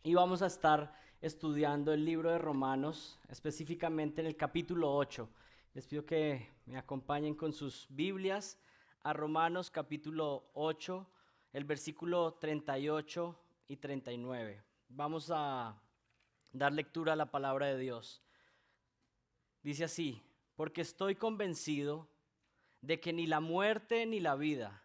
y vamos a estar estudiando el libro de Romanos, específicamente en el capítulo 8. Les pido que me acompañen con sus Biblias a Romanos capítulo 8, el versículo 38 y 39. Vamos a dar lectura a la palabra de Dios. Dice así: porque estoy convencido de que ni la muerte ni la vida,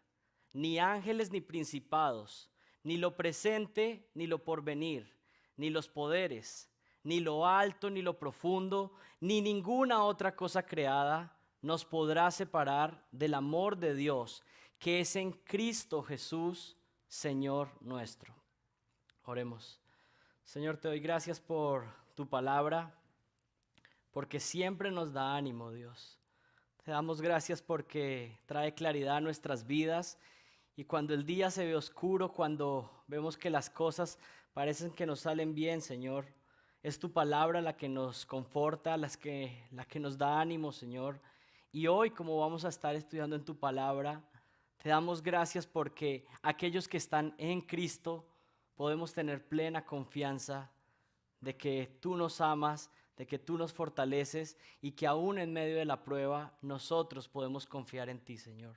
ni ángeles ni principados, ni lo presente ni lo porvenir, ni los poderes, ni lo alto ni lo profundo, ni ninguna otra cosa creada nos podrá separar del amor de Dios que es en Cristo Jesús, Señor nuestro. Oremos. Señor, te doy gracias por tu palabra, porque siempre nos da ánimo, Dios. Te damos gracias porque trae claridad a nuestras vidas, y cuando el día se ve oscuro, cuando vemos que las cosas parecen que nos salen bien, Señor, es tu palabra la que nos conforta, la que nos da ánimo, Señor. Y hoy, como vamos a estar estudiando en tu palabra, te damos gracias porque aquellos que están en Cristo podemos tener plena confianza de que tú nos amas, de que tú nos fortaleces y que aún en medio de la prueba nosotros podemos confiar en ti, Señor.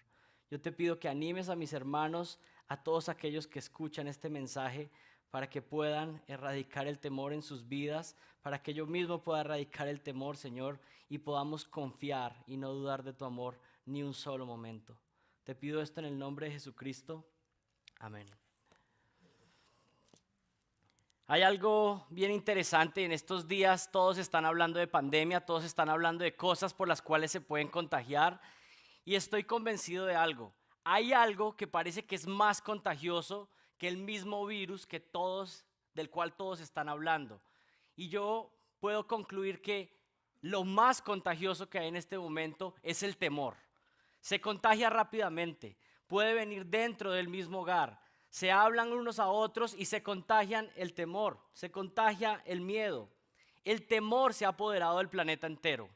Yo te pido que animes a mis hermanos, a todos aquellos que escuchan este mensaje, para que puedan erradicar el temor en sus vidas, para que yo mismo pueda erradicar el temor, Señor, y podamos confiar y no dudar de tu amor ni un solo momento. Te pido esto en el nombre de Jesucristo. Amén. Hay algo bien interesante en estos días. Todos están hablando de pandemia, todos están hablando de cosas por las cuales se pueden contagiar, y estoy convencido de algo. Hay algo que parece que es más contagioso que el mismo virus del cual todos están hablando. Y yo puedo concluir que lo más contagioso que hay en este momento es el temor. Se contagia rápidamente, puede venir dentro del mismo hogar. Se hablan unos a otros y se contagian el temor, se contagia el miedo. El temor se ha apoderado del planeta entero.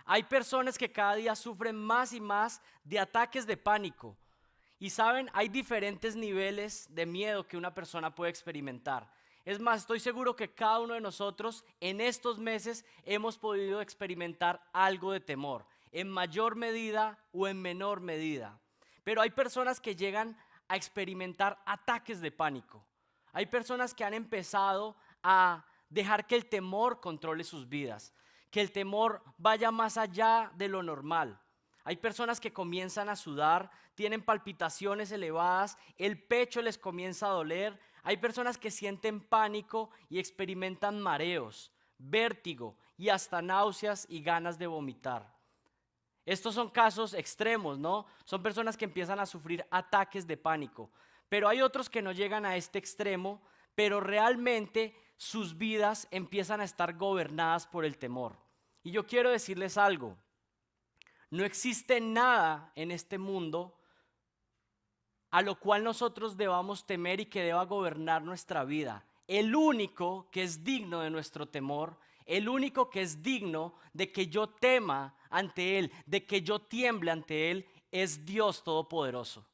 Hay personas que cada día sufren más y más de ataques de pánico. Y saben, hay diferentes niveles de miedo que una persona puede experimentar. Es más, estoy seguro que cada uno de nosotros en estos meses hemos podido experimentar algo de temor, en mayor medida o en menor medida. Pero hay personas que llegan a experimentar ataques de pánico. Hay personas que han empezado a dejar que el temor controle sus vidas, que el temor vaya más allá de lo normal. Hay personas que comienzan a sudar, tienen palpitaciones elevadas, el pecho les comienza a doler. Hay personas que sienten pánico y experimentan mareos, vértigo y hasta náuseas y ganas de vomitar. Estos son casos extremos, ¿no? Son personas que empiezan a sufrir ataques de pánico. Pero hay otros que no llegan a este extremo, pero realmente sus vidas empiezan a estar gobernadas por el temor. Y yo quiero decirles algo. No existe nada en este mundo a lo cual nosotros debamos temer y que deba gobernar nuestra vida. El único que es digno de nuestro temor, el único que es digno de que yo tema ante Él, de que yo tiemble ante Él, es Dios Todopoderoso.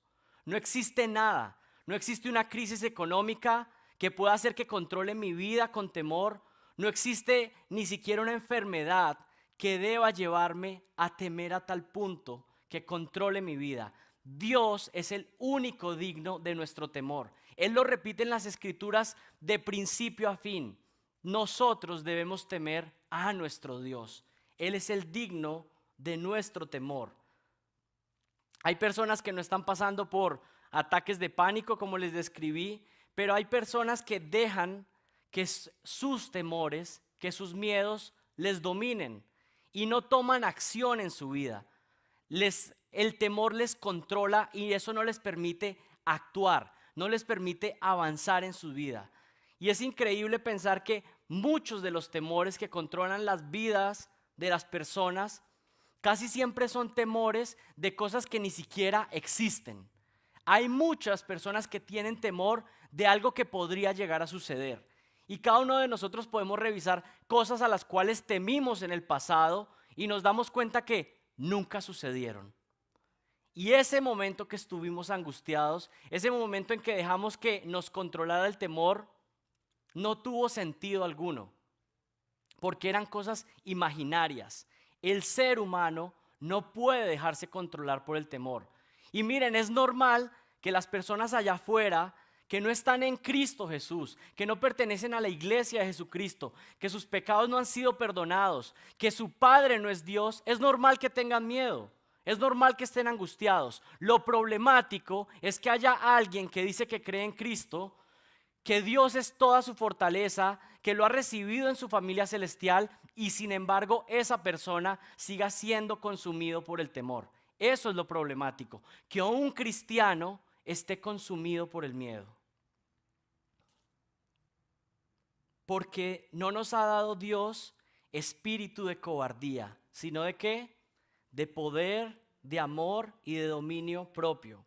No existe nada, no existe una crisis económica que pueda hacer que controle mi vida con temor. No existe ni siquiera una enfermedad que deba llevarme a temer a tal punto que controle mi vida. Dios es el único digno de nuestro temor. Él lo repite en las Escrituras de principio a fin. Nosotros debemos temer a nuestro Dios. Él es el digno de nuestro temor. Hay personas que no están pasando por ataques de pánico, como les describí, pero hay personas que dejan que sus temores, que sus miedos les dominen y no toman acción en su vida. El temor les controla y eso no les permite actuar, no les permite avanzar en su vida. Y es increíble pensar que muchos de los temores que controlan las vidas de las personas casi siempre son temores de cosas que ni siquiera existen. Hay muchas personas que tienen temor de algo que podría llegar a suceder. Y cada uno de nosotros podemos revisar cosas a las cuales temimos en el pasado y nos damos cuenta que nunca sucedieron. Y ese momento que estuvimos angustiados, ese momento en que dejamos que nos controlara el temor, no tuvo sentido alguno, porque eran cosas imaginarias. El ser humano no puede dejarse controlar por el temor. Y miren, es normal que las personas allá afuera que no están en Cristo Jesús, que no pertenecen a la iglesia de Jesucristo, que sus pecados no han sido perdonados, que su Padre no es Dios, es normal que tengan miedo, es normal que estén angustiados. Lo problemático es que haya alguien que dice que cree en Cristo, que Dios es toda su fortaleza, que lo ha recibido en su familia celestial y sin embargo esa persona siga siendo consumido por el temor. Eso es lo problemático, que un cristiano esté consumido por el miedo. Porque no nos ha dado Dios espíritu de cobardía, sino de ¿qué? De poder, de amor y de dominio propio.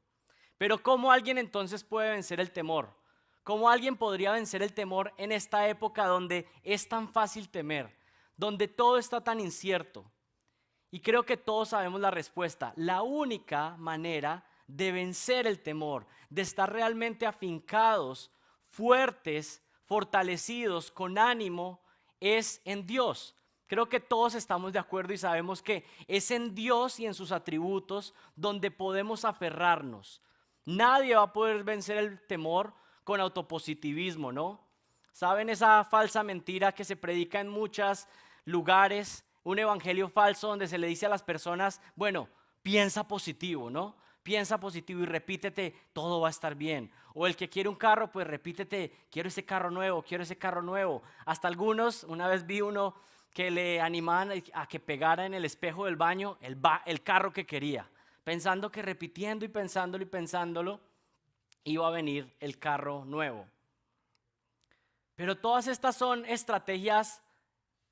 Pero ¿cómo alguien entonces puede vencer el temor? ¿Cómo alguien podría vencer el temor en esta época donde es tan fácil temer, donde todo está tan incierto? Y creo que todos sabemos la respuesta. La única manera de vencer el temor, de estar realmente afincados, fuertes, fortalecidos, con ánimo, es en Dios. Creo que todos estamos de acuerdo y sabemos que es en Dios y en sus atributos donde podemos aferrarnos. Nadie va a poder vencer el temor con autopositivismo, ¿no? ¿Saben esa falsa mentira que se predica en muchos lugares? Un evangelio falso donde se le dice a las personas, bueno, piensa positivo, ¿no? Piensa positivo y repítete, todo va a estar bien. O el que quiere un carro, pues repítete, quiero ese carro nuevo, quiero ese carro nuevo. Hasta algunos, una vez vi uno que le animaban a que pegara en el espejo del baño el carro que quería, pensando que repitiendo y pensándolo, iba a venir el carro nuevo. Pero todas estas son estrategias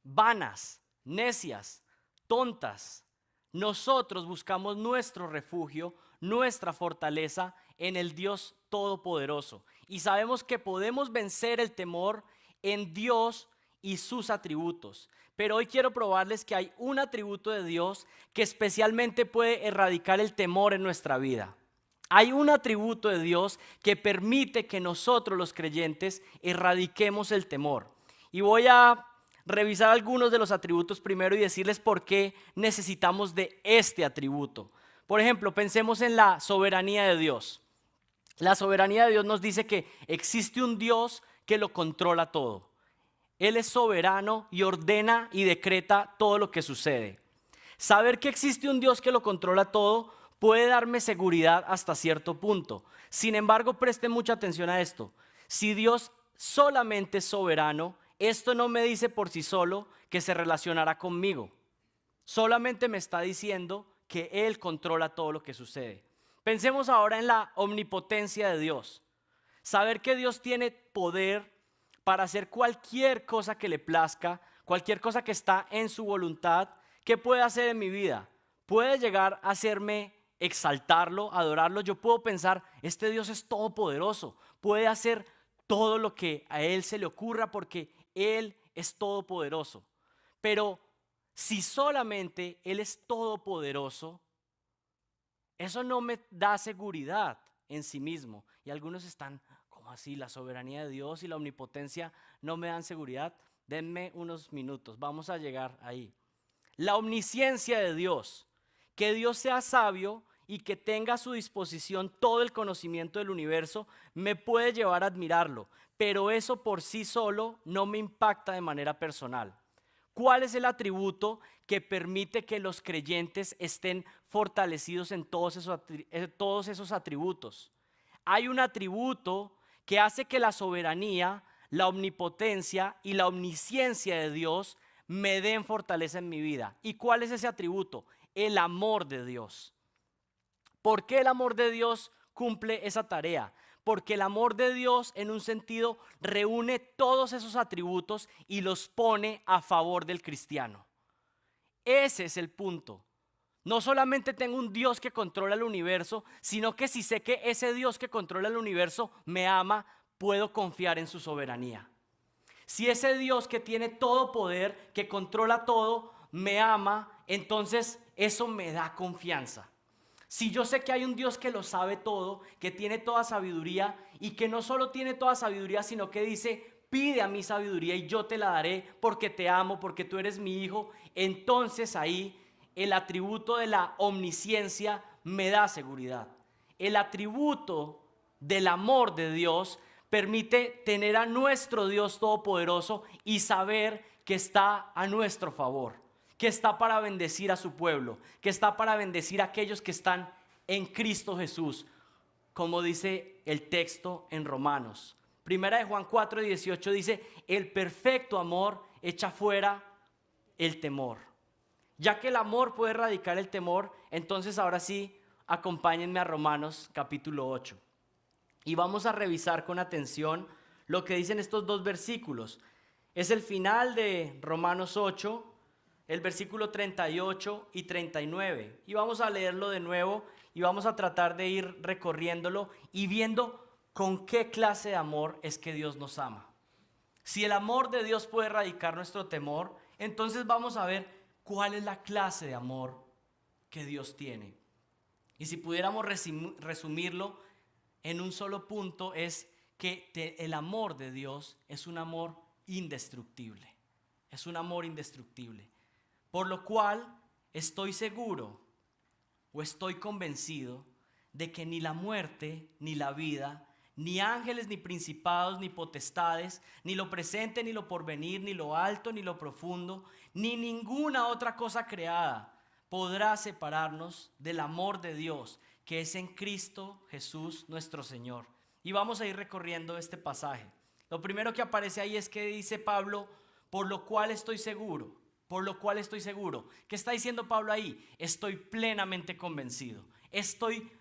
vanas, necias, tontas. Nosotros buscamos nuestro refugio, nuestra fortaleza en el Dios Todopoderoso. Y sabemos que podemos vencer el temor en Dios y sus atributos. Pero hoy quiero probarles que hay un atributo de Dios que especialmente puede erradicar el temor en nuestra vida. Hay un atributo de Dios que permite que nosotros los creyentes erradiquemos el temor. Y voy a revisar algunos de los atributos primero y decirles por qué necesitamos de este atributo. Por ejemplo, pensemos en la soberanía de Dios. La soberanía de Dios nos dice que existe un Dios que lo controla todo. Él es soberano y ordena y decreta todo lo que sucede. Saber que existe un Dios que lo controla todo puede darme seguridad hasta cierto punto. Sin embargo, presten mucha atención a esto. Si Dios solamente es soberano, esto no me dice por sí solo que se relacionará conmigo. Solamente me está diciendo que Él controla todo lo que sucede. Pensemos ahora en la omnipotencia de Dios. Saber que Dios tiene poder para hacer cualquier cosa que le plazca, cualquier cosa que está en su voluntad, ¿qué puede hacer en mi vida? Puede llegar a hacerme exaltarlo, adorarlo. Yo puedo pensar, este Dios es todopoderoso, puede hacer todo lo que a Él se le ocurra porque Él es todopoderoso. Pero si solamente Él es todopoderoso, eso no me da seguridad en sí mismo. Y algunos están, ¿cómo así? La soberanía de Dios y la omnipotencia no me dan seguridad. Denme unos minutos, vamos a llegar ahí. La omnisciencia de Dios, que Dios sea sabio y que tenga a su disposición todo el conocimiento del universo, me puede llevar a admirarlo, pero eso por sí solo no me impacta de manera personal. ¿Cuál es el atributo que permite que los creyentes estén fortalecidos en todos esos atributos? Hay un atributo que hace que la soberanía, la omnipotencia y la omnisciencia de Dios me den fortaleza en mi vida. ¿Y cuál es ese atributo? El amor de Dios. ¿Por qué el amor de Dios cumple esa tarea? Porque el amor de Dios en un sentido reúne todos esos atributos y los pone a favor del cristiano. Ese es el punto. No solamente tengo un Dios que controla el universo, sino que si sé que ese Dios que controla el universo me ama, puedo confiar en su soberanía. Si ese Dios que tiene todo poder, que controla todo, me ama, entonces eso me da confianza. Si yo sé que hay un Dios que lo sabe todo, que tiene toda sabiduría y que no solo tiene toda sabiduría, sino que dice, pide a mí sabiduría y yo te la daré porque te amo, porque tú eres mi hijo, entonces ahí el atributo de la omnisciencia me da seguridad. El atributo del amor de Dios permite tener a nuestro Dios todopoderoso y saber que está a nuestro favor, que está para bendecir a su pueblo, que está para bendecir a aquellos que están en Cristo Jesús, como dice el texto en Romanos. Primera de Juan 4:18 dice: el perfecto amor echa fuera el temor. Ya que el amor puede erradicar el temor, entonces ahora sí, acompáñenme a Romanos capítulo 8. Y vamos a revisar con atención lo que dicen estos dos versículos. Es el final de Romanos 8, el versículo 38 y 39. Y vamos a leerlo de nuevo y vamos a tratar de ir recorriéndolo y viendo con qué clase de amor es que Dios nos ama. Si el amor de Dios puede erradicar nuestro temor, entonces vamos a ver cuál es la clase de amor que Dios tiene. Y si pudiéramos resumirlo en un solo punto, es que el amor de Dios es un amor indestructible. Es un amor indestructible. Por lo cual estoy seguro o estoy convencido de que ni la muerte ni la vida, ni ángeles, ni principados, ni potestades, ni lo presente, ni lo porvenir, ni lo alto, ni lo profundo, ni ninguna otra cosa creada podrá separarnos del amor de Dios que es en Cristo Jesús nuestro Señor. Y vamos a ir recorriendo este pasaje. Lo primero que aparece ahí es que dice Pablo: por lo cual estoy seguro. Por lo cual estoy seguro. ¿Qué está diciendo Pablo ahí? Estoy plenamente convencido. Estoy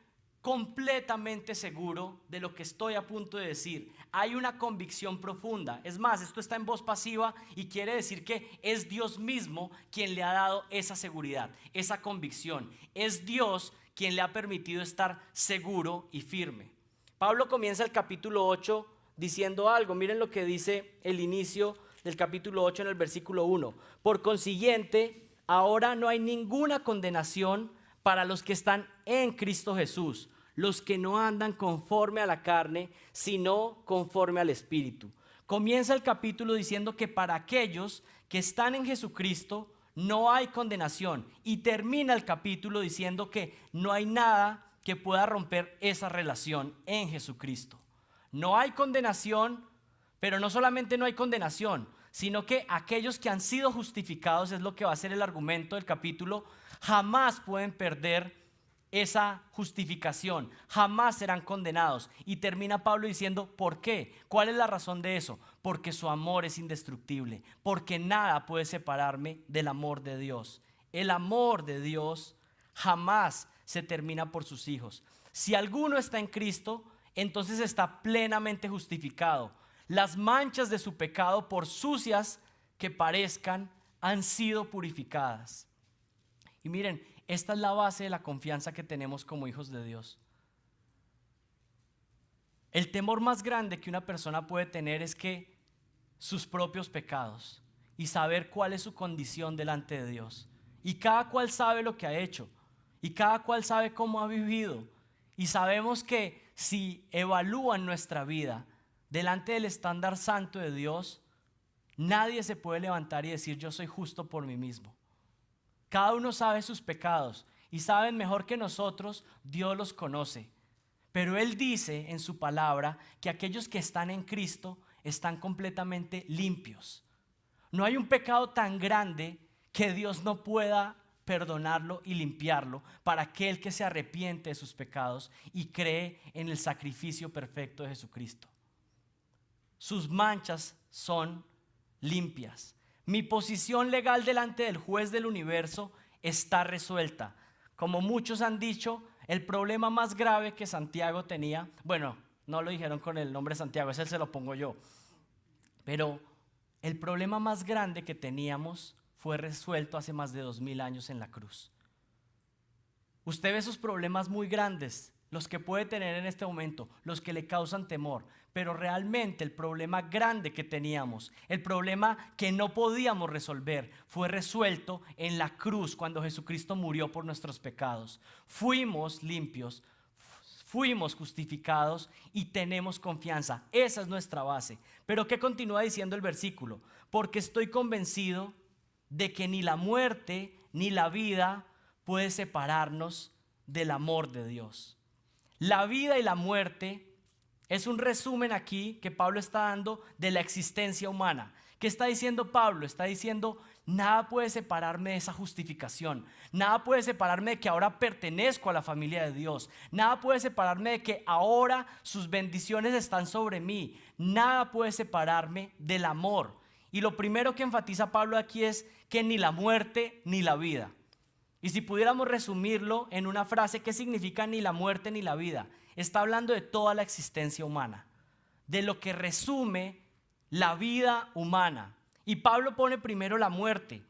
completamente seguro de lo que estoy a punto de decir. Hay una convicción profunda. Es más, esto está en voz pasiva y quiere decir que es Dios mismo quien le ha dado esa seguridad, esa convicción. Es Dios quien le ha permitido estar seguro y firme. Pablo comienza el capítulo 8 diciendo algo. Miren lo que dice el inicio del capítulo 8 en el versículo 1. Por consiguiente, ahora no hay ninguna condenación para los que están en Cristo Jesús, los que no andan conforme a la carne, sino conforme al Espíritu. Comienza el capítulo diciendo que para aquellos que están en Jesucristo no hay condenación, y termina el capítulo diciendo que no hay nada que pueda romper esa relación en Jesucristo. No hay condenación, pero no solamente no hay condenación, sino que aquellos que han sido justificados, es lo que va a ser el argumento del capítulo, jamás pueden perder esa justificación, jamás serán condenados. Y termina Pablo diciendo: ¿por qué? ¿Cuál es la razón de eso? Porque su amor es indestructible, porque nada puede separarme del amor de Dios. El amor de Dios jamás se termina por sus hijos. Si alguno está en Cristo, entonces está plenamente justificado. Las manchas de su pecado, por sucias que parezcan, han sido purificadas. Y miren, esta es la base de la confianza que tenemos como hijos de Dios. El temor más grande que una persona puede tener es que sus propios pecados y saber cuál es su condición delante de Dios. Y cada cual sabe lo que ha hecho y cada cual sabe cómo ha vivido. Y sabemos que si evalúan nuestra vida delante del estándar santo de Dios, nadie se puede levantar y decir: yo soy justo por mí mismo. Cada uno sabe sus pecados y saben mejor que nosotros, Dios los conoce. Pero Él dice en su palabra que aquellos que están en Cristo están completamente limpios. No hay un pecado tan grande que Dios no pueda perdonarlo y limpiarlo para aquel que se arrepiente de sus pecados y cree en el sacrificio perfecto de Jesucristo. Sus manchas son limpias. Mi posición legal delante del juez del universo está resuelta. Como muchos han dicho, el problema más grave que Santiago tenía, bueno, no lo dijeron con el nombre Santiago, ese se lo pongo yo, pero el problema más grande que teníamos fue resuelto hace más de 2000 años en la cruz. Usted ve esos problemas muy grandes, los que puede tener en este momento, los que le causan temor, pero realmente el problema grande que teníamos, el problema que no podíamos resolver, fue resuelto en la cruz cuando Jesucristo murió por nuestros pecados. Fuimos limpios, fuimos justificados y tenemos confianza. Esa es nuestra base. Pero ¿qué continúa diciendo el versículo? Porque estoy convencido de que ni la muerte ni la vida puede separarnos del amor de Dios. La vida y la muerte es un resumen aquí que Pablo está dando de la existencia humana. ¿Qué está diciendo Pablo? Está diciendo, nada puede separarme de esa justificación. Nada puede separarme de que ahora pertenezco a la familia de Dios. Nada puede separarme de que ahora sus bendiciones están sobre mí. Nada puede separarme del amor. Y lo primero que enfatiza Pablo aquí es que ni la muerte ni la vida. Y si pudiéramos resumirlo en una frase, ¿qué significa ni la muerte ni la vida? Está hablando de toda la existencia humana, de lo que resume la vida humana. Y Pablo pone primero la muerte.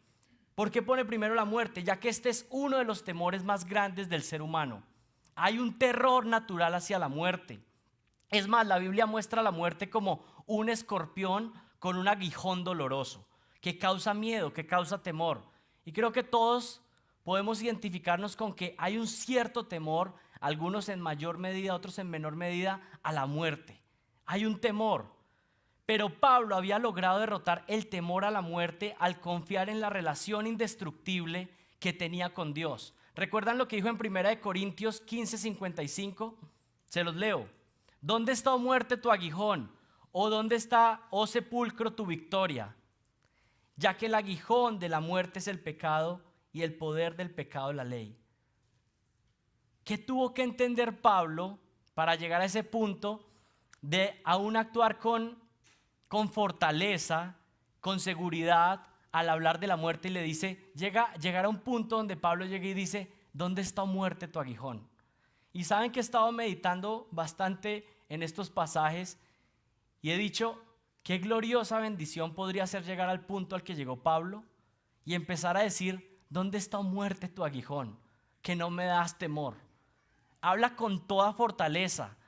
¿Por qué pone primero la muerte? Ya que este es uno de los temores más grandes del ser humano. Hay un terror natural hacia la muerte. Es más, la Biblia muestra la muerte como un escorpión con un aguijón doloroso, que causa miedo, que causa temor. Y creo que todos podemos identificarnos con que hay un cierto temor, algunos en mayor medida, otros en menor medida, a la muerte. Hay un temor. Pero Pablo había logrado derrotar el temor a la muerte al confiar en la relación indestructible que tenía con Dios. ¿Recuerdan lo que dijo en 1 Corintios 15:55? Se los leo. ¿Dónde está, oh muerte, tu aguijón? ¿O dónde está, oh sepulcro, tu victoria? Ya que el aguijón de la muerte es el pecado y el poder del pecado la ley. ¿Qué tuvo que entender Pablo para llegar a ese punto de aún actuar con fortaleza, con seguridad al hablar de la muerte? Y le dice, llegar a un punto donde Pablo llega y dice, ¿dónde está, oh muerte, tu aguijón? Y saben que he estado meditando bastante en estos pasajes y he dicho, qué gloriosa bendición podría ser llegar al punto al que llegó Pablo y empezar a decir, ¿dónde está, oh muerte, tu aguijón? Que no me das temor. Habla con toda fortaleza,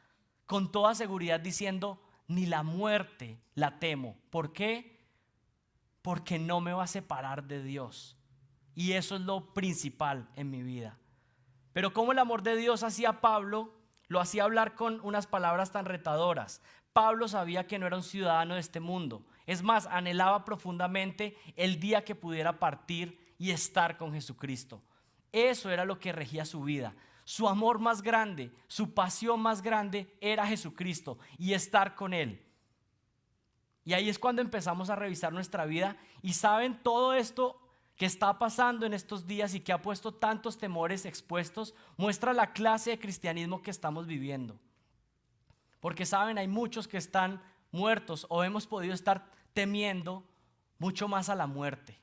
con toda seguridad diciendo, ni la muerte la temo. ¿Por qué? Porque no me va a separar de Dios. Y eso es lo principal en mi vida. Pero como el amor de Dios hacía a Pablo, lo hacía hablar con unas palabras tan retadoras. Pablo sabía que no era un ciudadano de este mundo. Es más, anhelaba profundamente el día que pudiera partir y estar con Jesucristo. Eso era lo que regía su vida. Su amor más grande, su pasión más grande era Jesucristo y estar con Él. Y ahí es cuando empezamos a revisar nuestra vida y saben, todo esto que está pasando en estos días y que ha puesto tantos temores expuestos, muestra la clase de cristianismo que estamos viviendo. Porque saben, hay muchos que están muertos o hemos podido estar temiendo mucho más a la muerte.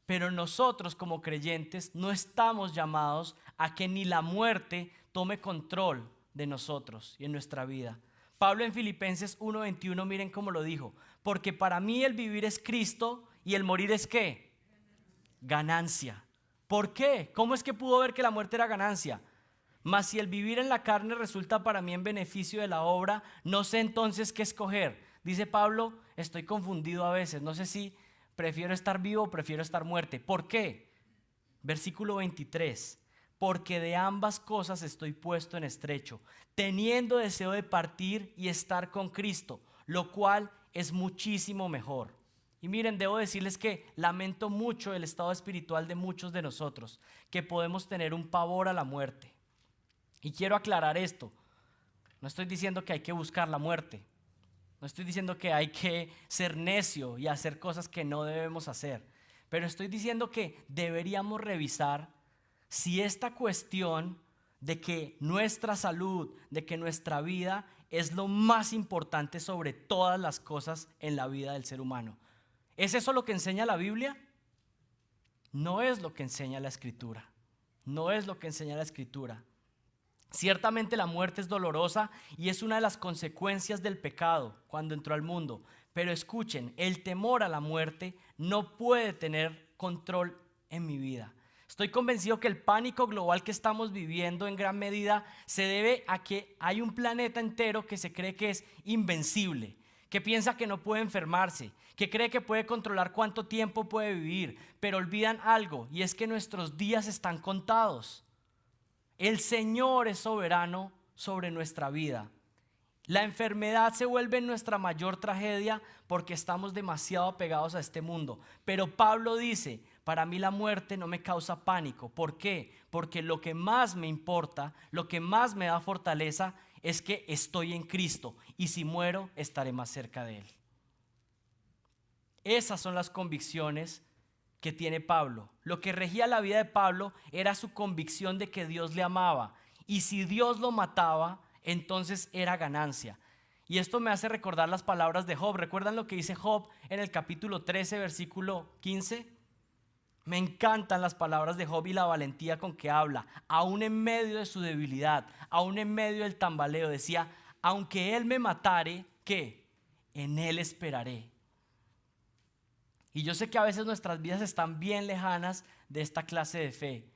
Pero nosotros como creyentes no estamos llamados a que ni la muerte tome control de nosotros y en nuestra vida. Pablo en Filipenses 1:21, miren cómo lo dijo. Porque para mí el vivir es Cristo y el morir es ¿qué? Ganancia. ¿Por qué? ¿Cómo es que pudo ver que la muerte era ganancia? Mas si el vivir en la carne resulta para mí en beneficio de la obra, no sé entonces qué escoger. Dice Pablo, estoy confundido a veces, no sé si prefiero estar vivo o prefiero estar muerto. ¿Por qué? Versículo 23. Porque de ambas cosas estoy puesto en estrecho, teniendo deseo de partir y estar con Cristo, lo cual es muchísimo mejor. Y miren, debo decirles que lamento mucho el estado espiritual de muchos de nosotros, que podemos tener un pavor a la muerte. Y quiero aclarar esto, no estoy diciendo que hay que buscar la muerte, no estoy diciendo que hay que ser necio y hacer cosas que no debemos hacer, pero estoy diciendo que deberíamos revisar si esta cuestión de que nuestra salud, de que nuestra vida es lo más importante sobre todas las cosas en la vida del ser humano. ¿Es eso lo que enseña la Biblia? No es lo que enseña la Escritura. No es lo que enseña la Escritura. Ciertamente la muerte es dolorosa y es una de las consecuencias del pecado cuando entró al mundo. Pero escuchen, el temor a la muerte no puede tener control en mi vida. Estoy convencido que el pánico global que estamos viviendo en gran medida se debe a que hay un planeta entero que se cree que es invencible, que piensa que no puede enfermarse, que cree que puede controlar cuánto tiempo puede vivir, pero olvidan algo, y es que nuestros días están contados. El Señor es soberano sobre nuestra vida. La enfermedad se vuelve nuestra mayor tragedia porque estamos demasiado apegados a este mundo. Pero Pablo dice, para mí la muerte no me causa pánico. ¿Por qué? Porque lo que más me importa, lo que más me da fortaleza es que estoy en Cristo y si muero estaré más cerca de Él. Esas son las convicciones que tiene Pablo. Lo que regía la vida de Pablo era su convicción de que Dios le amaba. Y si Dios lo mataba, entonces era ganancia. Y esto me hace recordar las palabras de Job. ¿Recuerdan lo que dice Job en el capítulo 13, versículo 15? Me encantan las palabras de Job y la valentía con que habla. Aún en medio de su debilidad, aún en medio del tambaleo, decía, aunque Él me matare, ¿qué? En Él esperaré. Y yo sé que a veces nuestras vidas están bien lejanas de esta clase de fe.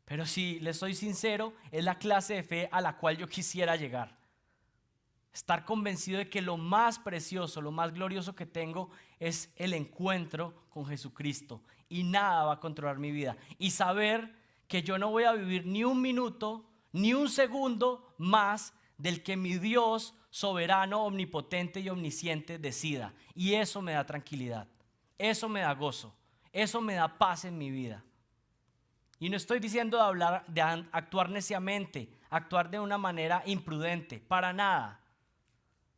Pero si les soy sincero, es la clase de fe a la cual yo quisiera llegar. Estar convencido de que lo más precioso, lo más glorioso que tengo es el encuentro con Jesucristo. Y nada va a controlar mi vida. Y saber que yo no voy a vivir ni un minuto, ni un segundo más del que mi Dios soberano, omnipotente y omnisciente decida. Y eso me da tranquilidad. Eso me da gozo. Eso me da paz en mi vida. Y no estoy diciendo de actuar neciamente, actuar de una manera imprudente, para nada.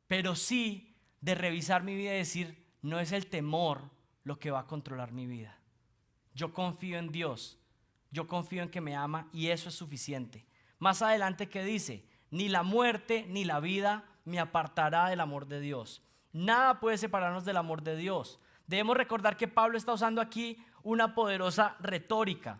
Pero sí de revisar mi vida y decir, no es el temor lo que va a controlar mi vida. Yo confío en Dios, yo confío en que me ama y eso es suficiente. Más adelante, ¿qué dice? Ni la muerte ni la vida me apartará del amor de Dios. Nada puede separarnos del amor de Dios. Debemos recordar que Pablo está usando aquí una poderosa retórica.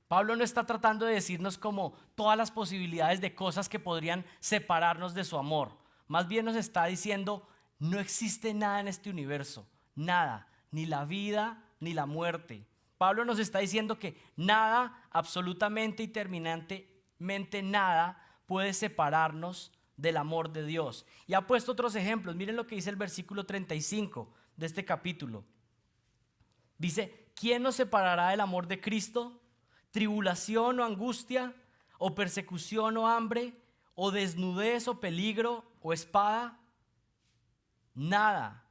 Pablo no está tratando de decirnos como todas las posibilidades de cosas que podrían separarnos de su amor. Más bien nos está diciendo, no existe nada en este universo, nada, ni la vida ni la muerte. Pablo nos está diciendo que nada, absolutamente y terminantemente nada puede separarnos del amor de Dios. Y ha puesto otros ejemplos. Miren lo que dice el versículo 35 de este capítulo. Dice, ¿quién nos separará del amor de Cristo? ¿Tribulación o angustia? ¿O persecución o hambre? ¿O desnudez o peligro o espada? Nada,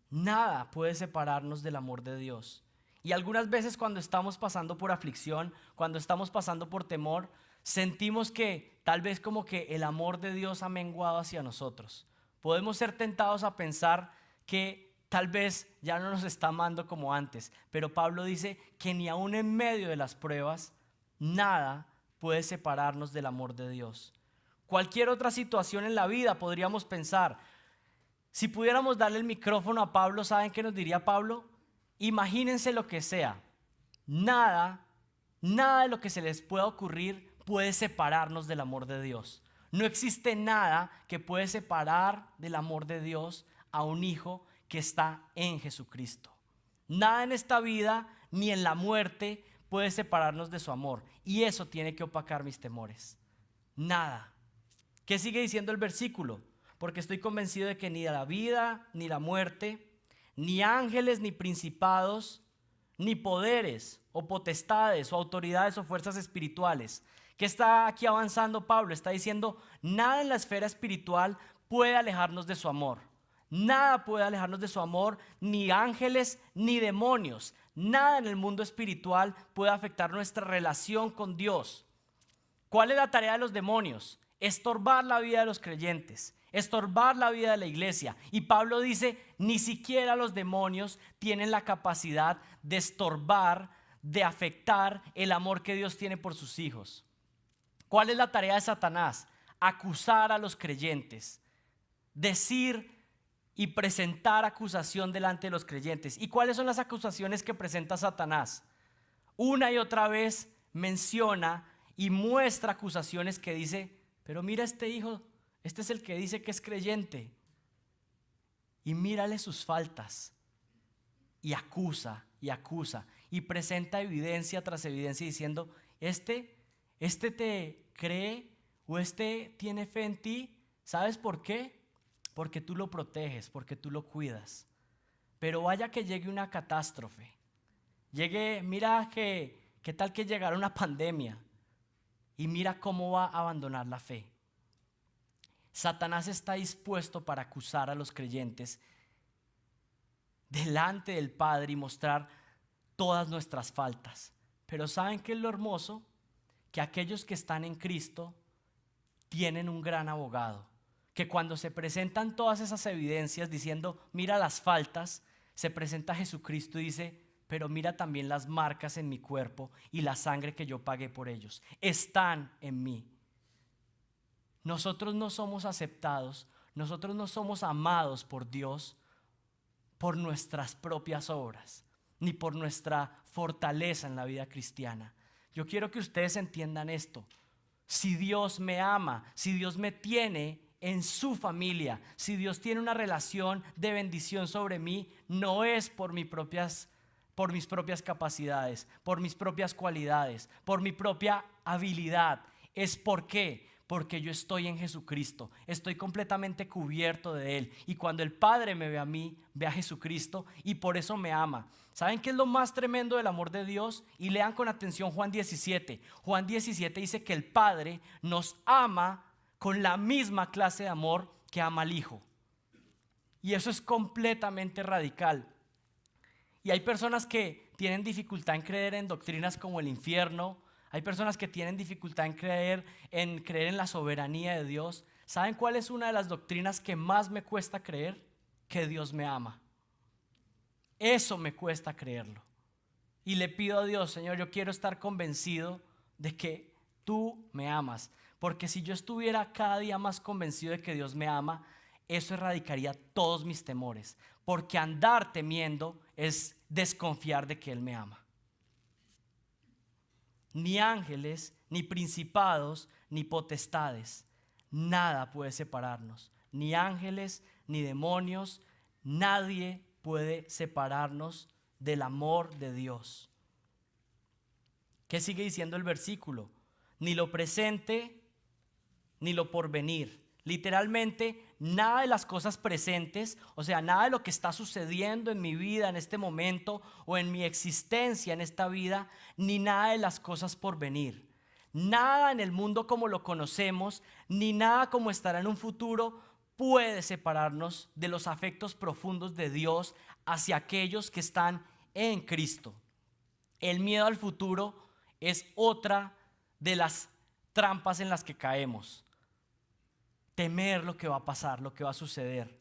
nada puede separarnos del amor de Dios. Y algunas veces cuando estamos pasando por aflicción, cuando estamos pasando por temor, sentimos que tal vez como que el amor de Dios ha menguado hacia nosotros. Podemos ser tentados a pensar que tal vez ya no nos está amando como antes, pero Pablo dice que ni aún en medio de las pruebas, nada puede separarnos del amor de Dios. Cualquier otra situación en la vida podríamos pensar, si pudiéramos darle el micrófono a Pablo, ¿saben qué nos diría Pablo? Imagínense lo que sea, nada de lo que se les pueda ocurrir puede separarnos del amor de Dios. No existe nada que puede separar del amor de Dios a un hijo que está en Jesucristo. Nada en esta vida ni en la muerte puede separarnos de su amor. Y eso tiene que opacar mis temores. Nada. ¿Qué sigue diciendo el versículo? Porque estoy convencido de que ni la vida, ni la muerte, ni ángeles, ni principados, ni poderes, o potestades, o autoridades, o fuerzas espirituales. ¿Qué está aquí avanzando Pablo? Está diciendo, nada en la esfera espiritual puede alejarnos de su amor. Nada puede alejarnos de su amor, ni ángeles, ni demonios. Nada en el mundo espiritual puede afectar nuestra relación con Dios. ¿Cuál es la tarea de los demonios? Estorbar la vida de los creyentes, estorbar la vida de la iglesia. Y Pablo dice, ni siquiera los demonios tienen la capacidad de estorbar, de afectar el amor que Dios tiene por sus hijos. ¿Cuál es la tarea de Satanás? Acusar a los creyentes, decir y presentar acusación delante de los creyentes. ¿Y cuáles son las acusaciones que presenta Satanás? Una y otra vez menciona y muestra acusaciones que dice, pero mira este hijo, este es el que dice que es creyente. Y mírale sus faltas. Y acusa, y presenta evidencia tras evidencia diciendo, este te cree o este tiene fe en ti. ¿Sabes por qué? Porque tú lo proteges, porque tú lo cuidas. Pero vaya que llegue una catástrofe. Mira qué tal que llegara una pandemia. Y mira cómo va a abandonar la fe. Satanás está dispuesto para acusar a los creyentes delante del Padre y mostrar todas nuestras faltas. Pero ¿saben qué es lo hermoso? Que aquellos que están en Cristo tienen un gran abogado, que cuando se presentan todas esas evidencias diciendo, mira las faltas, se presenta Jesucristo y dice, pero mira también las marcas en mi cuerpo y la sangre que yo pagué por ellos, están en mí. Nosotros no somos aceptados, nosotros no somos amados por Dios por nuestras propias obras, ni por nuestra fortaleza en la vida cristiana. Yo quiero que ustedes entiendan esto. Si Dios me ama, si Dios me tiene en su familia, si Dios tiene una relación de bendición sobre mí, no es por mis propias capacidades, por mis propias cualidades, por mi propia habilidad. Es porque yo estoy en Jesucristo, estoy completamente cubierto de Él. Y cuando el Padre me ve a mí, ve a Jesucristo y por eso me ama. ¿Saben qué es lo más tremendo del amor de Dios? Y lean con atención Juan 17. Juan 17 dice que el Padre nos ama con la misma clase de amor que ama al Hijo. Y eso es completamente radical. Y hay personas que tienen dificultad en creer en doctrinas como el infierno. Hay personas que tienen dificultad en creer en la soberanía de Dios. ¿Saben cuál es una de las doctrinas que más me cuesta creer? Que Dios me ama. Eso me cuesta creerlo. Y le pido a Dios, Señor, yo quiero estar convencido de que tú me amas. Porque si yo estuviera cada día más convencido de que Dios me ama, eso erradicaría todos mis temores. Porque andar temiendo es desconfiar de que Él me ama. Ni ángeles, ni principados, ni potestades, nada puede separarnos. Ni ángeles, ni demonios, nadie puede separarnos del amor de Dios. ¿Qué sigue diciendo el versículo? Ni lo presente, ni lo porvenir. Literalmente, nada de las cosas presentes, o sea, nada de lo que está sucediendo en mi vida en este momento o en mi existencia en esta vida, ni nada de las cosas por venir. Nada en el mundo como lo conocemos, ni nada como estará en un futuro puede separarnos de los afectos profundos de Dios hacia aquellos que están en Cristo. El miedo al futuro es otra de las trampas en las que caemos. Temer lo que va a pasar, lo que va a suceder.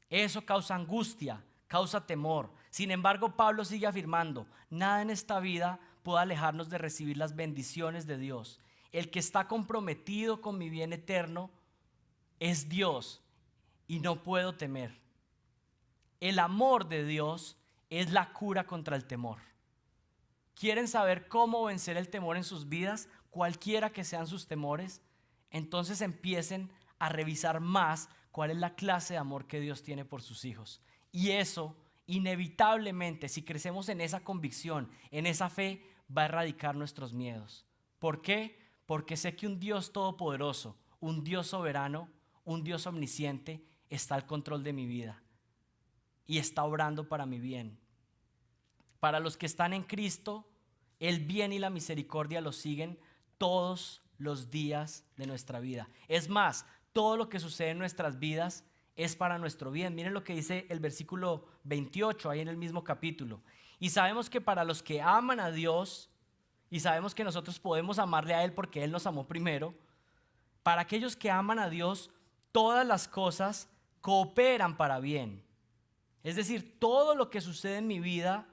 Eso causa angustia, causa temor. Sin embargo, Pablo sigue afirmando, nada en esta vida puede alejarnos de recibir las bendiciones de Dios. El que está comprometido con mi bien eterno es Dios y no puedo temer. El amor de Dios es la cura contra el temor. ¿Quieren saber cómo vencer el temor en sus vidas? Cualquiera que sean sus temores, entonces empiecen a revisar más cuál es la clase de amor que Dios tiene por sus hijos. Y eso, inevitablemente, si crecemos en esa convicción, en esa fe, va a erradicar nuestros miedos. ¿Por qué? Porque sé que un Dios todopoderoso, un Dios soberano, un Dios omnisciente, está al control de mi vida y está obrando para mi bien. Para los que están en Cristo, el bien y la misericordia los siguen todos los días de nuestra vida. Es más, todo lo que sucede en nuestras vidas es para nuestro bien. Miren lo que dice el versículo 28 ahí en el mismo capítulo. Y sabemos que para los que aman a Dios, y sabemos que nosotros podemos amarle a Él porque Él nos amó primero, para aquellos que aman a Dios, todas las cosas cooperan para bien. Es decir, todo lo que sucede en mi vida,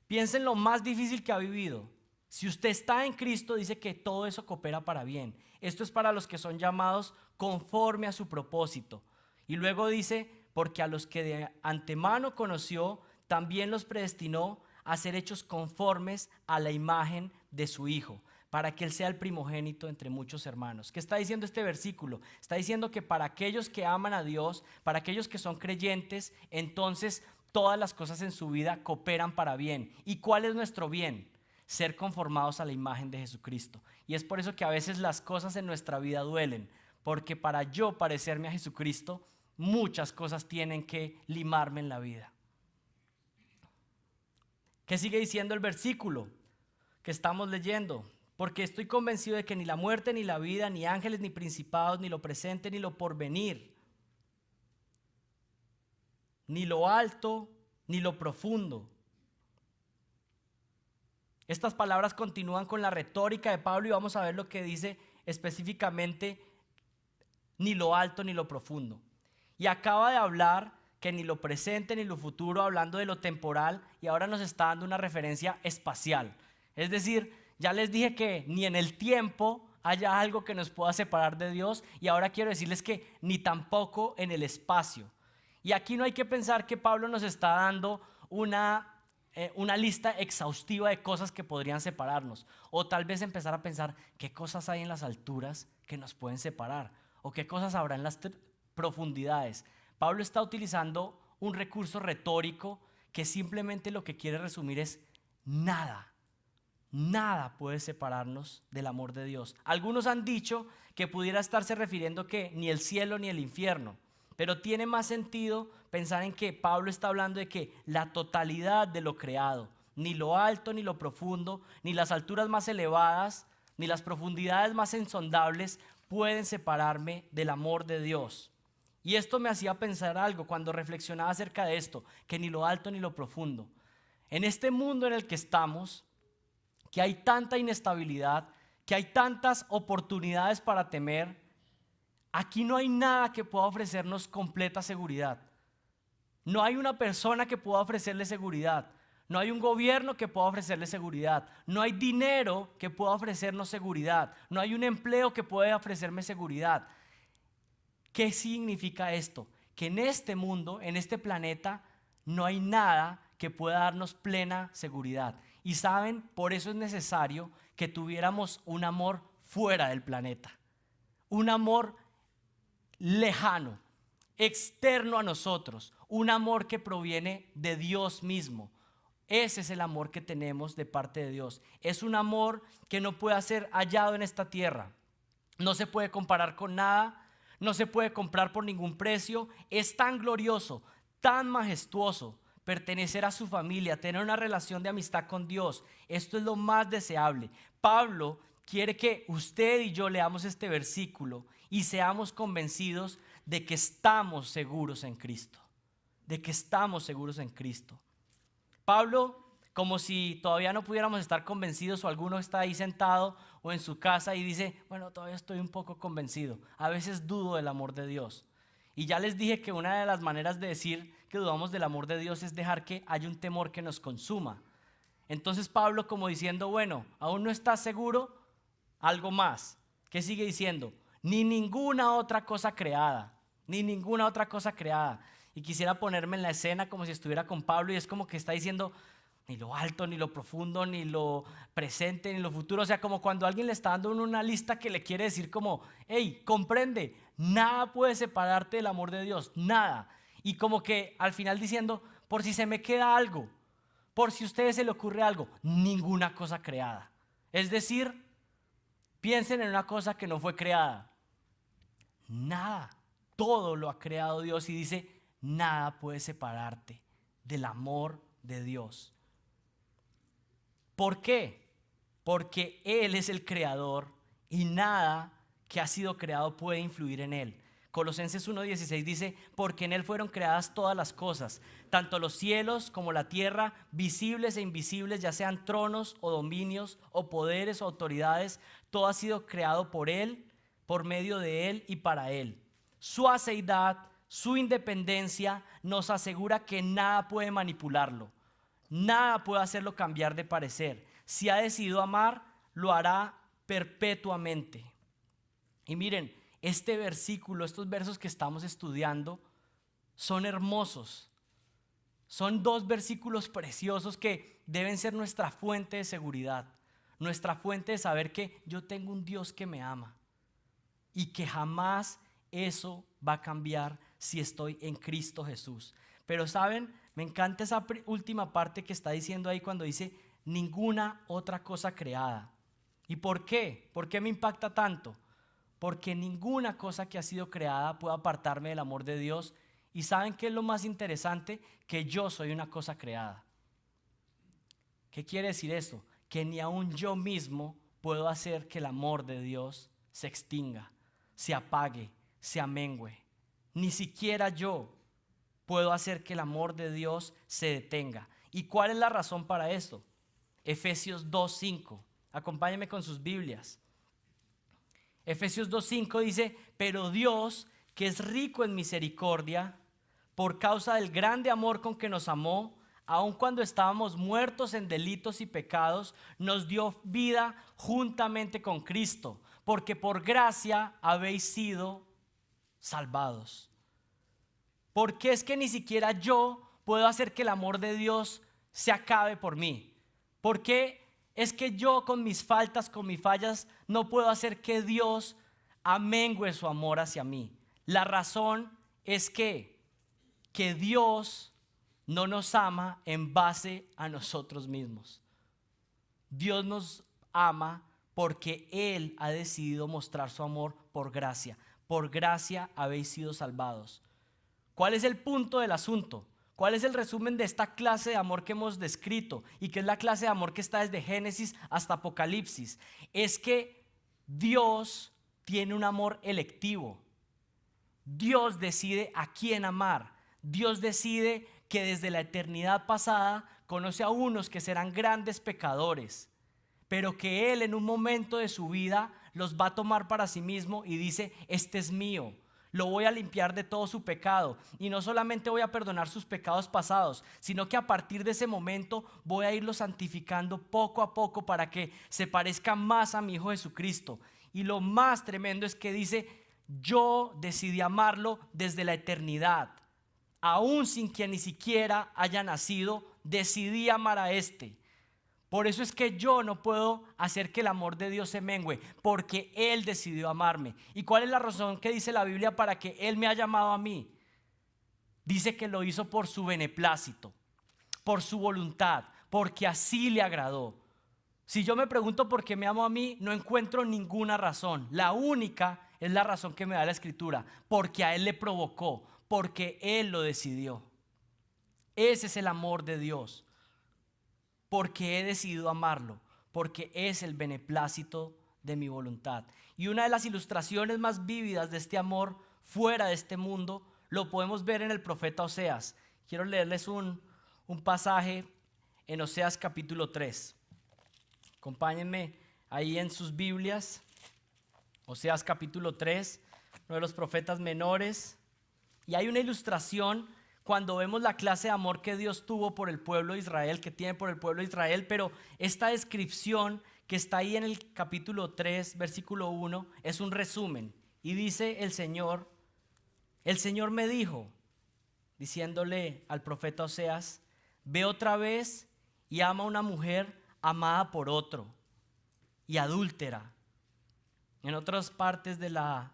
piensen lo más difícil que ha vivido. Si usted está en Cristo, dice que todo eso coopera para bien. Esto es para los que son llamados conforme a su propósito. Y luego dice, porque a los que de antemano conoció, también los predestinó a ser hechos conformes a la imagen de su Hijo, para que Él sea el primogénito entre muchos hermanos. ¿Qué está diciendo este versículo? Está diciendo que para aquellos que aman a Dios, para aquellos que son creyentes, entonces todas las cosas en su vida cooperan para bien. ¿Y cuál es nuestro bien? Ser conformados a la imagen de Jesucristo. Y es por eso que a veces las cosas en nuestra vida duelen, porque para yo parecerme a Jesucristo, muchas cosas tienen que limarme en la vida. ¿Qué sigue diciendo el versículo que estamos leyendo? porque estoy convencido de que ni la muerte, ni la vida, ni ángeles, ni principados, ni lo presente, ni lo porvenir, ni lo alto, ni lo profundo. Estas palabras continúan con la retórica de Pablo y vamos a ver lo que dice específicamente, ni lo alto, ni lo profundo. Y acaba de hablar que ni lo presente, ni lo futuro, hablando de lo temporal, y ahora nos está dando una referencia espacial. Es decir, ya les dije que ni en el tiempo haya algo que nos pueda separar de Dios, y ahora quiero decirles que ni tampoco en el espacio. Y aquí no hay que pensar que Pablo nos está dando una lista exhaustiva de cosas que podrían separarnos, o tal vez empezar a pensar qué cosas hay en las alturas que nos pueden separar, o qué cosas habrá en las profundidades. Pablo está utilizando un recurso retórico que simplemente lo que quiere resumir es nada. Nada puede separarnos del amor de Dios. Algunos han dicho que pudiera estarse refiriendo que ni el cielo ni el infierno, pero tiene más sentido pensar en que Pablo está hablando de que la totalidad de lo creado, ni lo alto ni lo profundo, ni las alturas más elevadas, ni las profundidades más insondables pueden separarme del amor de Dios. Y esto me hacía pensar algo cuando reflexionaba acerca de esto, que ni lo alto ni lo profundo. En este mundo en el que estamos, que hay tanta inestabilidad, que hay tantas oportunidades para temer, aquí no hay nada que pueda ofrecernos completa seguridad. No hay una persona que pueda ofrecerle seguridad. No hay un gobierno que pueda ofrecerle seguridad. No hay dinero que pueda ofrecernos seguridad. No hay un empleo que pueda ofrecerme seguridad. ¿Qué significa esto? Que en este mundo, en este planeta, no hay nada que pueda darnos plena seguridad. Y saben, por eso es necesario que tuviéramos un amor fuera del planeta. Un amor lejano, externo a nosotros. Un amor que proviene de Dios mismo. Ese es el amor que tenemos de parte de Dios. Es un amor que no puede ser hallado en esta tierra. No se puede comparar con nada. No se puede comprar por ningún precio. Es tan glorioso, tan majestuoso pertenecer a su familia, tener una relación de amistad con Dios. Esto es lo más deseable. Pablo quiere que usted y yo leamos este versículo y seamos convencidos de que estamos seguros en Cristo. De que estamos seguros en Cristo. Pablo, como si todavía no pudiéramos estar convencidos, o alguno está ahí sentado o en su casa y dice, bueno, todavía estoy un poco convencido. A veces dudo del amor de Dios. Y ya les dije que una de las maneras de decir que dudamos del amor de Dios es dejar que haya un temor que nos consuma. Entonces Pablo, como diciendo, bueno, aún no estás seguro, algo más. ¿Qué sigue diciendo? Ni ninguna otra cosa creada, ni ninguna otra cosa creada. Y quisiera ponerme en la escena como si estuviera con Pablo y es como que está diciendo ni lo alto, ni lo profundo, ni lo presente, ni lo futuro. O sea, como cuando alguien le está dando una lista que le quiere decir como, hey, comprende, nada puede separarte del amor de Dios, nada. Y como que al final diciendo, por si se me queda algo, por si a ustedes se le ocurre algo, ninguna cosa creada. Es decir, piensen en una cosa que no fue creada. Nada, todo lo ha creado Dios y dice, nada puede separarte del amor de Dios. ¿Por qué? Porque Él es el creador y nada que ha sido creado puede influir en Él. Colosenses 1:16 dice, porque en Él fueron creadas todas las cosas, tanto los cielos como la tierra, visibles e invisibles, ya sean tronos o dominios o poderes o autoridades, todo ha sido creado por Él, por medio de Él y para Él. Su aceidad, su independencia nos asegura que nada puede manipularlo. Nada puede hacerlo cambiar de parecer. Si ha decidido amar, lo hará perpetuamente. Y miren, este versículo, estos versos que estamos estudiando, son hermosos. Son dos versículos preciosos que deben ser nuestra fuente de seguridad. Nuestra fuente de saber que yo tengo un Dios que me ama. Y que jamás eso va a cambiar si estoy en Cristo Jesús. Pero ¿saben? Me encanta esa última parte que está diciendo ahí cuando dice ninguna otra cosa creada. ¿Y por qué? ¿Por qué me impacta tanto? Porque ninguna cosa que ha sido creada puede apartarme del amor de Dios. ¿Y saben qué es lo más interesante? Que yo soy una cosa creada. ¿Qué quiere decir esto? Que ni aún yo mismo puedo hacer que el amor de Dios se extinga, se apague, se amengüe. Ni siquiera yo puedo hacer que el amor de Dios se detenga. ¿Y cuál es la razón para esto? Efesios 2:5. Acompáñenme con sus Biblias. Efesios 2:5 dice: pero Dios, que es rico en misericordia, por causa del grande amor con que nos amó, aun cuando estábamos muertos en delitos y pecados, nos dio vida juntamente con Cristo, porque por gracia habéis sido salvados. Porque es que ni siquiera yo puedo hacer que el amor de Dios se acabe por mí. Porque es que yo con mis faltas, con mis fallas, no puedo hacer que Dios amengüe su amor hacia mí. La razón es que Dios no nos ama en base a nosotros mismos. Dios nos ama porque Él ha decidido mostrar su amor por gracia. Por gracia habéis sido salvados. ¿Cuál es el punto del asunto? ¿Cuál es el resumen de esta clase de amor que hemos descrito y que es la clase de amor que está desde Génesis hasta Apocalipsis? Es que Dios tiene un amor electivo. Dios decide a quién amar. Dios decide que desde la eternidad pasada conoce a unos que serán grandes pecadores, pero que Él en un momento de su vida los va a tomar para sí mismo y dice: este es mío. Lo voy a limpiar de todo su pecado. Y no solamente voy a perdonar sus pecados pasados, sino que a partir de ese momento voy a irlo santificando poco a poco para que se parezca más a mi Hijo Jesucristo. Y lo más tremendo es que dice: yo decidí amarlo desde la eternidad. Aún sin que ni siquiera haya nacido, decidí amar a este. Por eso es que yo no puedo hacer que el amor de Dios se mengüe, porque Él decidió amarme. ¿Y cuál es la razón que dice la Biblia para que Él me haya amado a mí? Dice que lo hizo por su beneplácito, por su voluntad, porque así le agradó. Si yo me pregunto por qué me amo a mí, no encuentro ninguna razón. La única es la razón que me da la Escritura: porque a Él le provocó, porque Él lo decidió. Ese es el amor de Dios. Porque he decidido amarlo, porque es el beneplácito de mi voluntad. Y una de las ilustraciones más vívidas de este amor fuera de este mundo lo podemos ver en el profeta Oseas. Quiero leerles un pasaje en Oseas capítulo 3. Acompáñenme ahí en sus Biblias. Oseas capítulo 3, uno de los profetas menores. Y hay una ilustración cuando vemos la clase de amor que Dios tuvo por el pueblo de Israel, que tiene por el pueblo de Israel, pero esta descripción que está ahí en el capítulo 3, versículo 1, es un resumen. Y dice el Señor me dijo, diciéndole al profeta Oseas: ve otra vez y ama a una mujer amada por otro y adúltera. En otras partes de la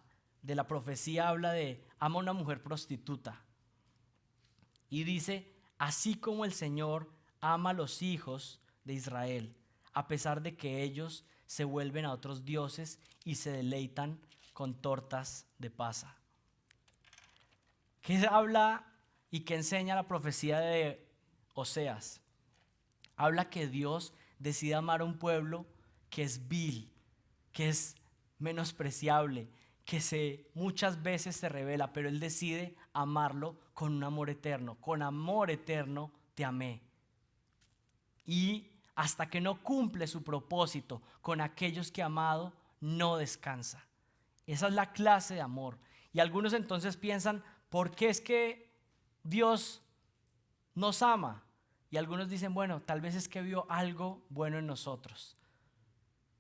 profecía habla de ama a una mujer prostituta. Y dice: así como el Señor ama a los hijos de Israel, a pesar de que ellos se vuelven a otros dioses y se deleitan con tortas de pasa. ¿Qué habla y qué enseña la profecía de Oseas? Habla que Dios decide amar a un pueblo que es vil, que es menospreciable, que muchas veces se revela, pero Él decide amarlo con un amor eterno. Con amor eterno te amé. Y hasta que no cumple su propósito con aquellos que ha amado, no descansa. Esa es la clase de amor. Y algunos entonces piensan: ¿por qué es que Dios nos ama? Y algunos dicen: bueno, tal vez es que vio algo bueno en nosotros.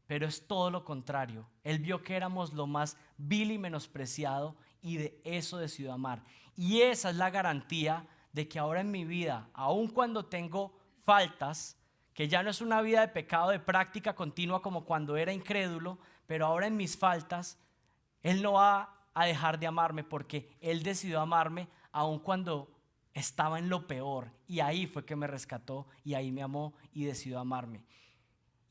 Pero es todo lo contrario. Él vio que éramos lo más vil y menospreciado y de eso decidió amar. Y esa es la garantía de que ahora en mi vida, aun cuando tengo faltas, que ya no es una vida de pecado, de práctica continua como cuando era incrédulo, pero ahora en mis faltas, Él no va a dejar de amarme, porque Él decidió amarme aun cuando estaba en lo peor. Y ahí fue que me rescató y ahí me amó y decidió amarme.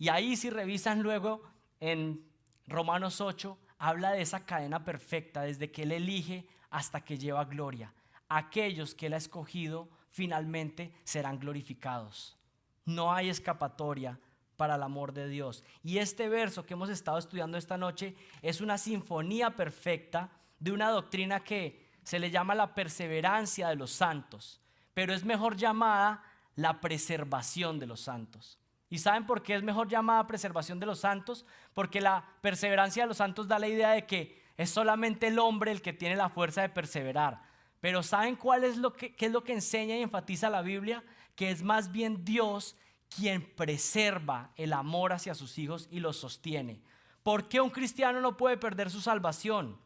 Y ahí, si revisan luego en Romanos 8, habla de esa cadena perfecta, desde que Él elige hasta que lleva gloria. Aquellos que Él ha escogido finalmente serán glorificados. No hay escapatoria para el amor de Dios. Y este verso que hemos estado estudiando esta noche es una sinfonía perfecta de una doctrina que se le llama la perseverancia de los santos, pero es mejor llamada la preservación de los santos. ¿Y saben por qué es mejor llamada preservación de los santos? Porque la perseverancia de los santos da la idea de que es solamente el hombre el que tiene la fuerza de perseverar. Pero ¿saben qué es lo que enseña y enfatiza la Biblia? Que es más bien Dios quien preserva el amor hacia sus hijos y los sostiene. ¿Por qué un cristiano no puede perder su salvación?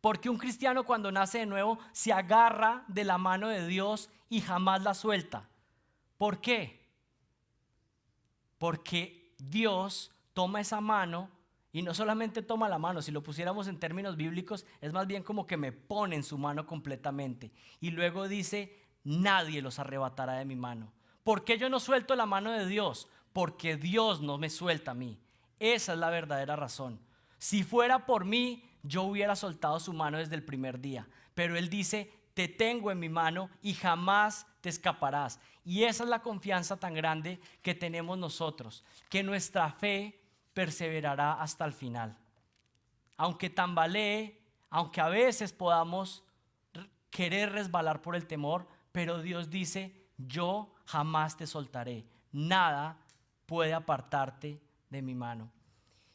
Porque un cristiano cuando nace de nuevo se agarra de la mano de Dios y jamás la suelta. ¿Por qué? Porque Dios toma esa mano y no solamente toma la mano, si lo pusiéramos en términos bíblicos, es más bien como que me pone en su mano completamente. Y luego dice, nadie los arrebatará de mi mano. ¿Por qué yo no suelto la mano de Dios? Porque Dios no me suelta a mí. Esa es la verdadera razón. Si fuera por mí, yo hubiera soltado su mano desde el primer día. Pero Él dice, te tengo en mi mano y jamás te escaparás. Y esa es la confianza tan grande que tenemos nosotros, que nuestra fe perseverará hasta el final. Aunque tambalee, aunque a veces podamos querer resbalar por el temor, pero Dios dice, yo jamás te soltaré, nada puede apartarte de mi mano.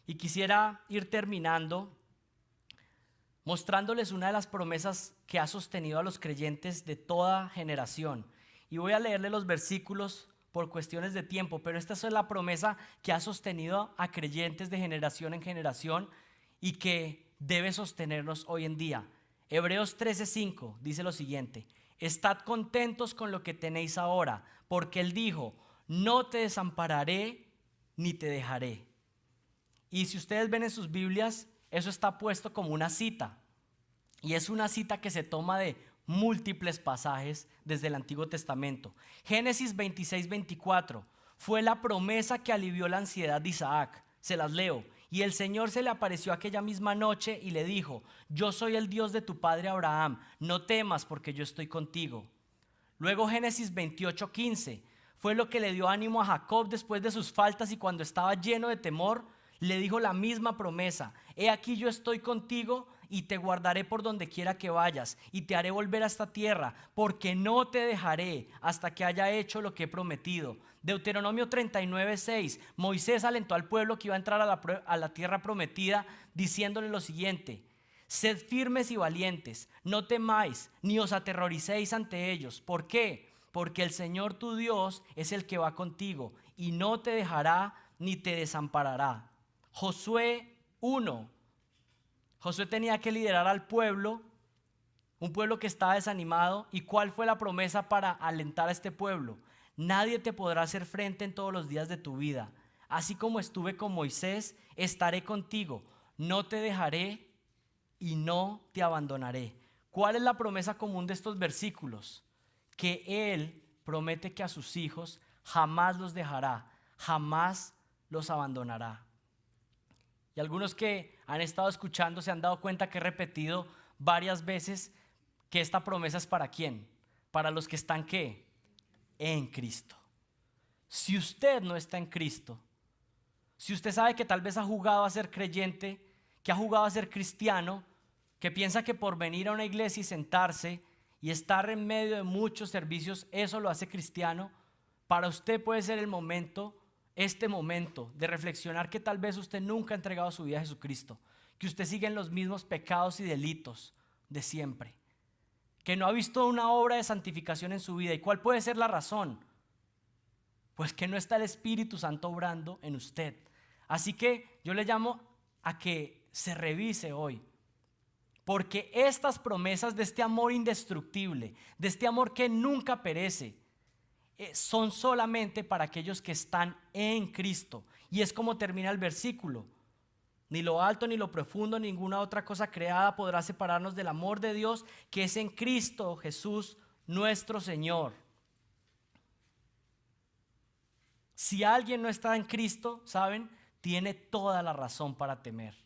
Y quisiera ir terminando mostrándoles una de las promesas que ha sostenido a los creyentes de toda generación. Y voy a leerle los versículos por cuestiones de tiempo, pero esta es la promesa que ha sostenido a creyentes de generación en generación y que debe sostenernos hoy en día. Hebreos 13:5 dice lo siguiente: estad contentos con lo que tenéis ahora, porque Él dijo, no te desampararé ni te dejaré. Y si ustedes ven en sus Biblias, eso está puesto como una cita. Y es una cita que se toma de múltiples pasajes desde el Antiguo Testamento. Génesis 26:24 fue la promesa que alivió la ansiedad de Isaac. Se las leo. Y el Señor se le apareció aquella misma noche y le dijo, yo soy el Dios de tu padre Abraham, no temas porque yo estoy contigo. Luego Génesis 28:15 fue lo que le dio ánimo a Jacob después de sus faltas y cuando estaba lleno de temor, le dijo la misma promesa, he aquí yo estoy contigo y te guardaré por donde quiera que vayas y te haré volver a esta tierra, porque no te dejaré hasta que haya hecho lo que he prometido. Deuteronomio 39:6, Moisés alentó al pueblo que iba a entrar a la tierra prometida diciéndole lo siguiente: sed firmes y valientes, no temáis ni os aterroricéis ante ellos. ¿Por qué? Porque el Señor tu Dios es el que va contigo y no te dejará ni te desamparará. Josué 1. Josué tenía que liderar al pueblo, un pueblo que estaba desanimado. ¿Y cuál fue la promesa para alentar a este pueblo? Nadie te podrá hacer frente en todos los días de tu vida. Así como estuve con Moisés, estaré contigo. No te dejaré y no te abandonaré. ¿Cuál es la promesa común de estos versículos? Que Él promete que a sus hijos jamás los dejará, jamás los abandonará. Y algunos que han estado escuchando se han dado cuenta que he repetido varias veces que esta promesa es ¿para quién? Para los que están ¿qué? En Cristo. Si usted no está en Cristo, si usted sabe que tal vez ha jugado a ser creyente, que ha jugado a ser cristiano, que piensa que por venir a una iglesia y sentarse y estar en medio de muchos servicios, eso lo hace cristiano, para usted puede ser el momento, este momento de reflexionar que tal vez usted nunca ha entregado su vida a Jesucristo, que usted sigue en los mismos pecados y delitos de siempre, que no ha visto una obra de santificación en su vida. ¿Y cuál puede ser la razón? Pues que no está el Espíritu Santo obrando en usted. Así que yo le llamo a que se revise hoy, porque estas promesas de este amor indestructible, de este amor que nunca perece, son solamente para aquellos que están en Cristo. Y es como termina el versículo: ni lo alto ni lo profundo, ninguna otra cosa creada podrá separarnos del amor de Dios que es en Cristo Jesús nuestro Señor. Si alguien no está en Cristo, ¿saben? Tiene toda la razón para temer.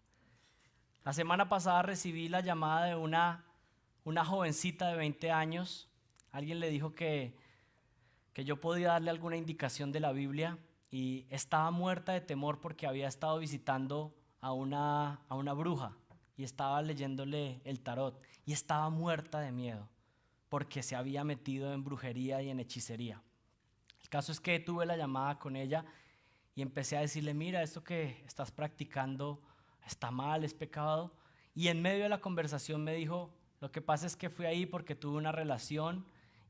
La semana pasada recibí la llamada de una jovencita de 20 años. Alguien le dijo que yo podía darle alguna indicación de la Biblia. y estaba muerta de temor porque había estado visitando a una bruja y estaba leyéndole el tarot y estaba muerta de miedo porque se había metido en brujería y en hechicería. El caso es que tuve la llamada con ella y empecé a decirle, mira, esto que estás practicando está mal, es pecado. Y en medio de la conversación me dijo, lo que pasa es que fui ahí porque tuve una relación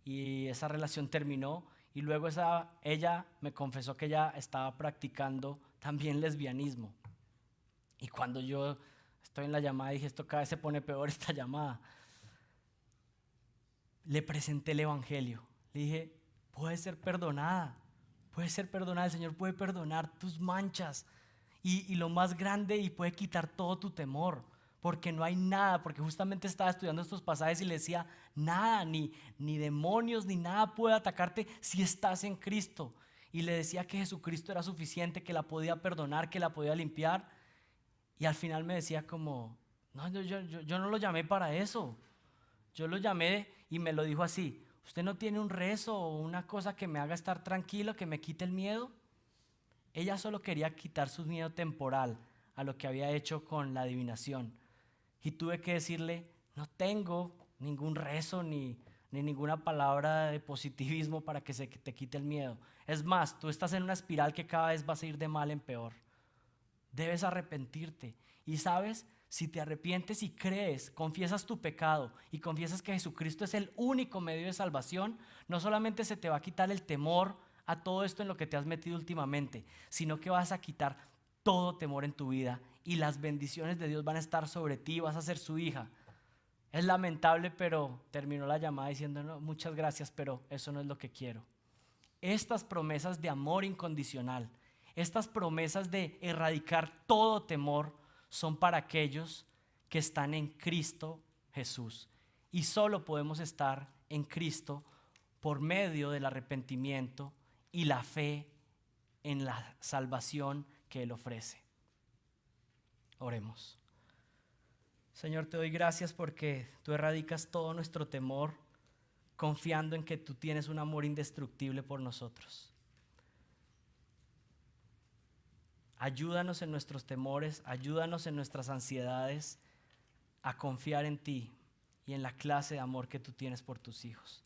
y esa relación terminó. Y luego ella me confesó que ella estaba practicando también lesbianismo. Y cuando yo estoy en la llamada dije, esto cada vez se pone peor esta llamada. Le presenté el evangelio. Le dije, puedes ser perdonada. Puedes ser perdonada. El Señor puede perdonar tus manchas. Y lo más grande, y puede quitar todo tu temor. Porque no hay nada, porque justamente estaba estudiando estos pasajes y le decía, nada, ni demonios, ni nada puede atacarte si estás en Cristo. Y le decía que Jesucristo era suficiente, que la podía perdonar, que la podía limpiar. Y al final me decía como, no, yo no lo llamé para eso. Yo lo llamé y me lo dijo así, ¿usted no tiene un rezo o una cosa que me haga estar tranquilo, que me quite el miedo? Ella solo quería quitar su miedo temporal a lo que había hecho con la adivinación. Y tuve que decirle, no tengo ningún rezo ni ninguna palabra de positivismo para que te quite el miedo. Es más, tú estás en una espiral que cada vez vas a ir de mal en peor. Debes arrepentirte. Y sabes, si te arrepientes y crees, confiesas tu pecado y confiesas que Jesucristo es el único medio de salvación, no solamente se te va a quitar el temor a todo esto en lo que te has metido últimamente, sino que vas a quitar todo temor en tu vida y las bendiciones de Dios van a estar sobre ti, vas a ser su hija. Es lamentable, pero terminó la llamada diciendo, no, muchas gracias, pero eso no es lo que quiero. Estas promesas de amor incondicional, estas promesas de erradicar todo temor son para aquellos que están en Cristo Jesús. Y solo podemos estar en Cristo por medio del arrepentimiento y la fe en la salvación que Él ofrece. Oremos. Señor, te doy gracias porque tú erradicas todo nuestro temor, confiando en que tú tienes un amor indestructible por nosotros. Ayúdanos en nuestros temores, ayúdanos en nuestras ansiedades a confiar en ti y en la clase de amor que tú tienes por tus hijos.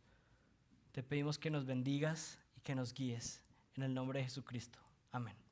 Te pedimos que nos bendigas y que nos guíes. En el nombre de Jesucristo. Amén.